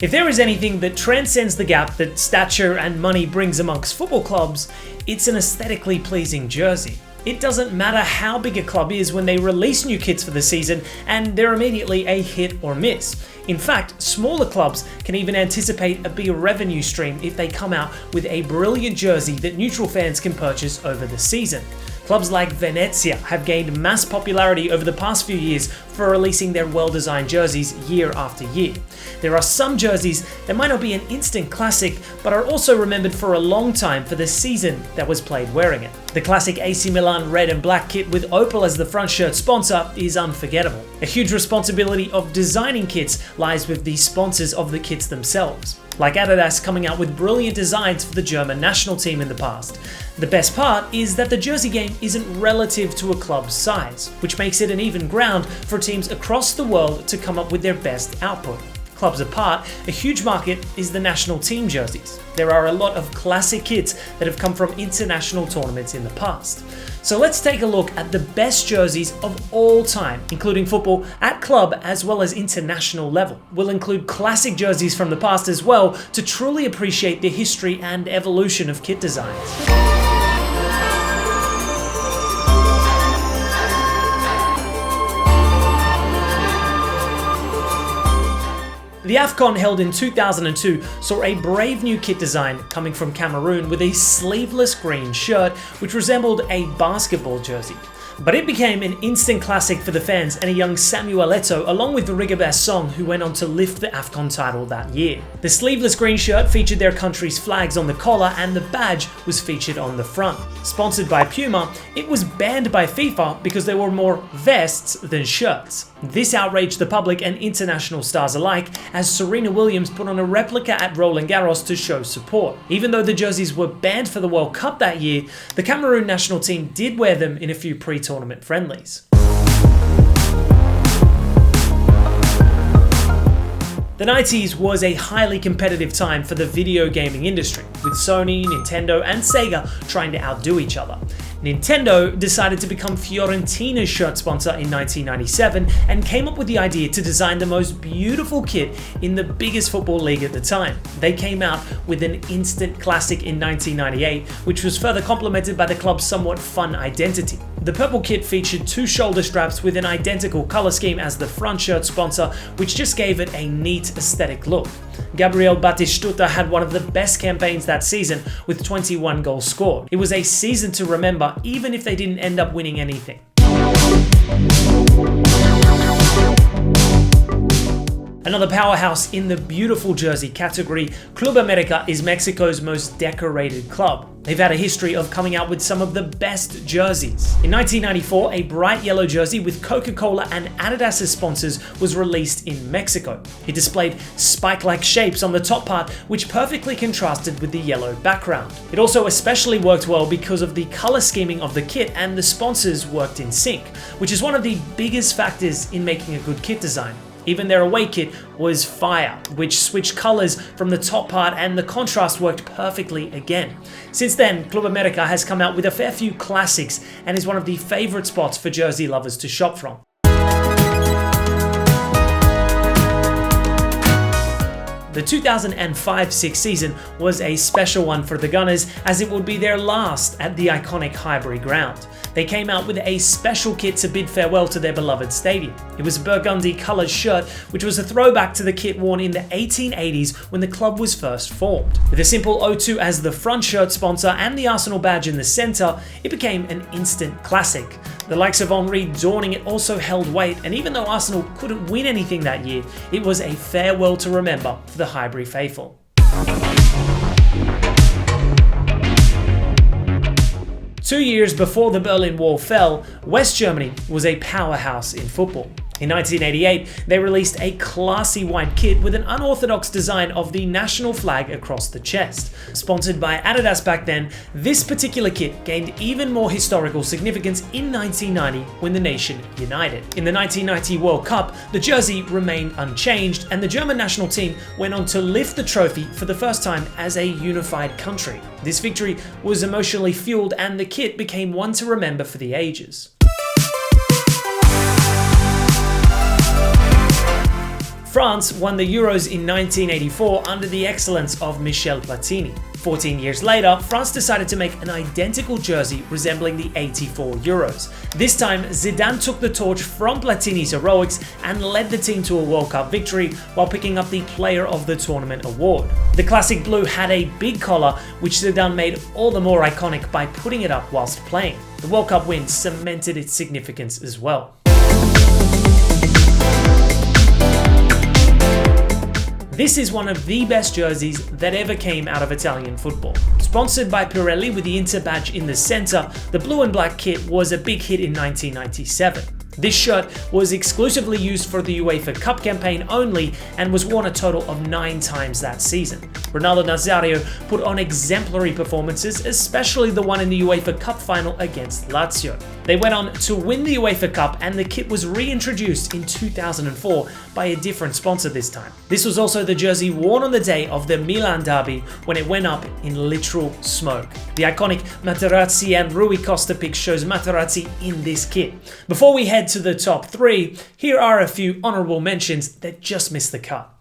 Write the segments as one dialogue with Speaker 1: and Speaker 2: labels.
Speaker 1: If there is anything that transcends the gap that stature and money brings amongst football clubs, it's an aesthetically pleasing jersey. It doesn't matter how big a club is when they release new kits for the season and they're immediately a hit or miss. In fact, smaller clubs can even anticipate a bigger revenue stream if they come out with a brilliant jersey that neutral fans can purchase over the season. Clubs like Venezia have gained mass popularity over the past few years for releasing their well-designed jerseys year after year. There are some jerseys that might not be an instant classic, but are also remembered for a long time for the season that was played wearing it. The classic AC Milan red and black kit with Opel as the front shirt sponsor is unforgettable. A huge responsibility of designing kits lies with the sponsors of the kits themselves, like Adidas coming out with brilliant designs for the German national team in the past. The best part is that the jersey game isn't relative to a club's size, which makes it an even ground for teams across the world to come up with their best output. Clubs apart, a huge market is the national team jerseys. There are a lot of classic kits that have come from international tournaments in the past. So let's take a look at the best jerseys of all time, including football at club as well as international level. We'll include classic jerseys from the past as well to truly appreciate the history and evolution of kit designs. The AFCON held in 2002 saw a brave new kit design coming from Cameroon with a sleeveless green shirt which resembled a basketball jersey. But it became an instant classic for the fans and a young Samuel Eto'o along with Rigobert Song, who went on to lift the AFCON title that year. The sleeveless green shirt featured their country's flags on the collar and the badge was featured on the front. Sponsored by Puma, it was banned by FIFA because there were more vests than shirts. This outraged the public and international stars alike as Serena Williams put on a replica at Roland Garros to show support. Even though the jerseys were banned for the World Cup that year, the Cameroon national team did wear them in a few pre-tournament friendlies. The 90s was a highly competitive time for the video gaming industry, with Sony, Nintendo, and Sega trying to outdo each other. Nintendo decided to become Fiorentina's shirt sponsor in 1997 and came up with the idea to design the most beautiful kit in the biggest football league at the time. They came out with an instant classic in 1998, which was further complemented by the club's somewhat fun identity. The purple kit featured two shoulder straps with an identical color scheme as the front shirt sponsor, which just gave it a neat aesthetic look. Gabriel Batistuta had one of the best campaigns that season with 21 goals scored. It was a season to remember even if they didn't end up winning anything. Another powerhouse in the beautiful jersey category, Club America is Mexico's most decorated club. They've had a history of coming out with some of the best jerseys. In 1994, a bright yellow jersey with Coca-Cola and Adidas as sponsors was released in Mexico. It displayed spike-like shapes on the top part, which perfectly contrasted with the yellow background. It also especially worked well because of the color scheming of the kit and the sponsors worked in sync, which is one of the biggest factors in making a good kit design. Even their away kit was fire, which switched colors from the top part and the contrast worked perfectly again. Since then, Club America has come out with a fair few classics and is one of the favorite spots for jersey lovers to shop from. The 2005-06 season was a special one for the Gunners as it would be their last at the iconic Highbury ground. They came out with a special kit to bid farewell to their beloved stadium. It was a burgundy coloured shirt, which was a throwback to the kit worn in the 1880s when the club was first formed. With a simple O2 as the front shirt sponsor and the Arsenal badge in the centre, it became an instant classic. The likes of Henry donning it also held weight, and even though Arsenal couldn't win anything that year, it was a farewell to remember for the Highbury faithful. 2 years before the Berlin Wall fell, West Germany was a powerhouse in football. In 1988, they released a classy white kit with an unorthodox design of the national flag across the chest. Sponsored by Adidas back then, this particular kit gained even more historical significance in 1990 when the nation united. In the 1990 World Cup, the jersey remained unchanged and the German national team went on to lift the trophy for the first time as a unified country. This victory was emotionally fueled and the kit became one to remember for the ages. France won the Euros in 1984 under the excellence of Michel Platini. 14 years later, France decided to make an identical jersey resembling the '84 Euros. This time, Zidane took the torch from Platini's heroics and led the team to a World Cup victory while picking up the Player of the Tournament award. The classic blue had a big collar, which Zidane made all the more iconic by putting it up whilst playing. The World Cup win cemented its significance as well. This is one of the best jerseys that ever came out of Italian football. Sponsored by Pirelli with the Inter badge in the center, the blue and black kit was a big hit in 1997. This shirt was exclusively used for the UEFA Cup campaign only and was worn a total of 9 times that season. Ronaldo Nazario put on exemplary performances, especially the one in the UEFA Cup final against Lazio. They went on to win the UEFA Cup, and the kit was reintroduced in 2004 by a different sponsor this time. This was also the jersey worn on the day of the Milan derby when it went up in literal smoke. The iconic Materazzi and Rui Costa pic shows Materazzi in this kit. Before we head to the top 3, here are a few honourable mentions that just missed the cut.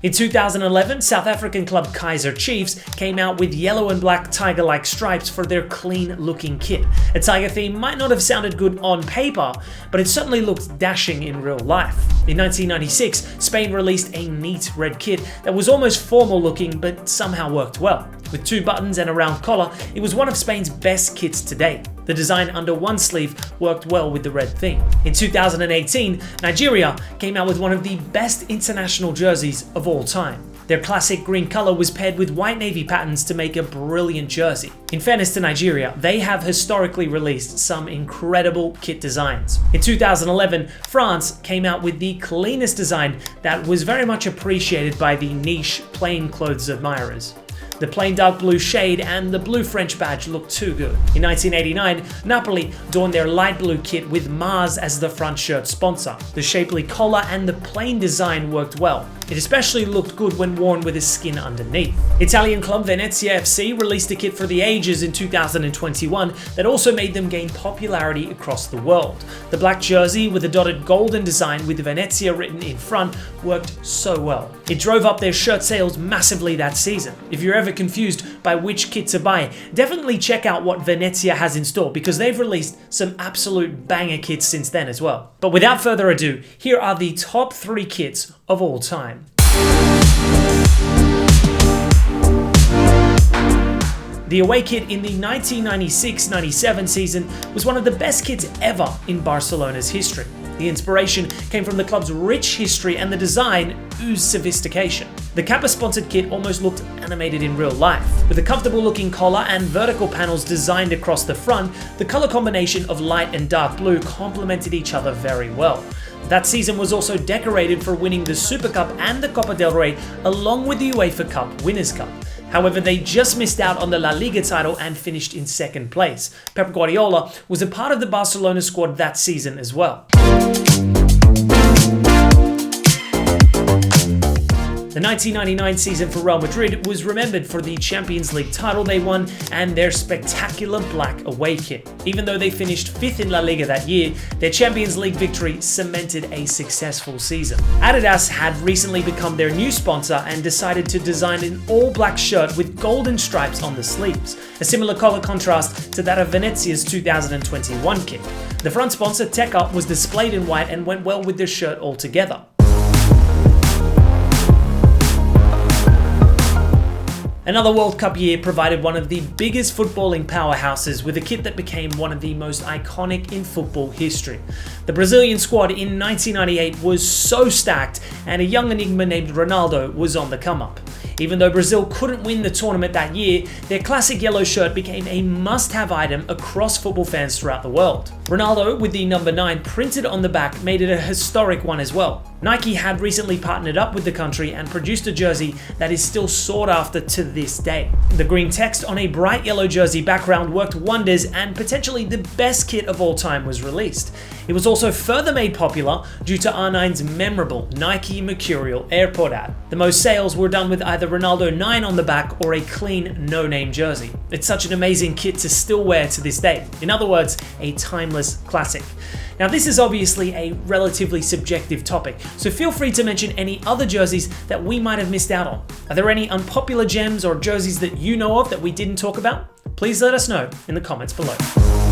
Speaker 1: In 2011, South African club Kaizer Chiefs came out with yellow and black tiger-like stripes for their clean-looking kit. A tiger theme might not have sounded good on paper, but it certainly looked dashing in real life. In 1996, Spain released a neat red kit that was almost formal-looking but somehow worked well. With 2 buttons and a round collar, it was one of Spain's best kits to date. The design under one sleeve worked well with the red theme. In 2018, Nigeria came out with one of the best international jerseys of all time. Their classic green color was paired with white navy patterns to make a brilliant jersey. In fairness to Nigeria, they have historically released some incredible kit designs. In 2011, France came out with the cleanest design that was very much appreciated by the niche plain clothes admirers. The plain dark blue shade and the blue French badge looked too good. In 1989, Napoli donned their light blue kit with Mars as the front shirt sponsor. The shapely collar and the plain design worked well. It especially looked good when worn with a skin underneath. Italian club Venezia FC released a kit for the ages in 2021 that also made them gain popularity across the world. The black jersey with a dotted golden design with Venezia written in front worked so well. It drove up their shirt sales massively that season. If you're ever confused by which kit to buy, definitely check out what Venezia has in store because they've released some absolute banger kits since then as well. But without further ado, here are the top 3 kits of all time. The away kit in the 1996-97 season was one of the best kits ever in Barcelona's history. The inspiration came from the club's rich history and the design oozed sophistication. The Kappa-sponsored kit almost looked animated in real life. With a comfortable-looking collar and vertical panels designed across the front, the color combination of light and dark blue complemented each other very well. That season was also decorated for winning the Super Cup and the Copa del Rey, along with the UEFA Cup Winners' Cup. However, they just missed out on the La Liga title and finished in 2nd place. Pep Guardiola was a part of the Barcelona squad that season as well. The 1999 season for Real Madrid was remembered for the Champions League title they won and their spectacular black away kit. Even though they finished 5th in La Liga that year, their Champions League victory cemented a successful season. Adidas had recently become their new sponsor and decided to design an all-black shirt with golden stripes on the sleeves, a similar color contrast to that of Venezia's 2021 kit. The front sponsor, Teka, was displayed in white and went well with their shirt altogether. Another World Cup year provided one of the biggest footballing powerhouses with a kit that became one of the most iconic in football history. The Brazilian squad in 1998 was so stacked, and a young enigma named Ronaldo was on the come-up. Even though Brazil couldn't win the tournament that year, their classic yellow shirt became a must-have item across football fans throughout the world. Ronaldo, with the number 9 printed on the back, made it a historic one as well. Nike had recently partnered up with the country and produced a jersey that is still sought after to this day. The green text on a bright yellow jersey background worked wonders, and potentially the best kit of all time was released. It was also further made popular due to R9's memorable Nike Mercurial Airport ad. The most sales were done with either Ronaldo 9 on the back or a clean no-name jersey. It's such an amazing kit to still wear to this day. In other words, a timeless classic. Now, this is obviously a relatively subjective topic, so feel free to mention any other jerseys that we might have missed out on. Are there any unpopular gems or jerseys that you know of that we didn't talk about? Please let us know in the comments below.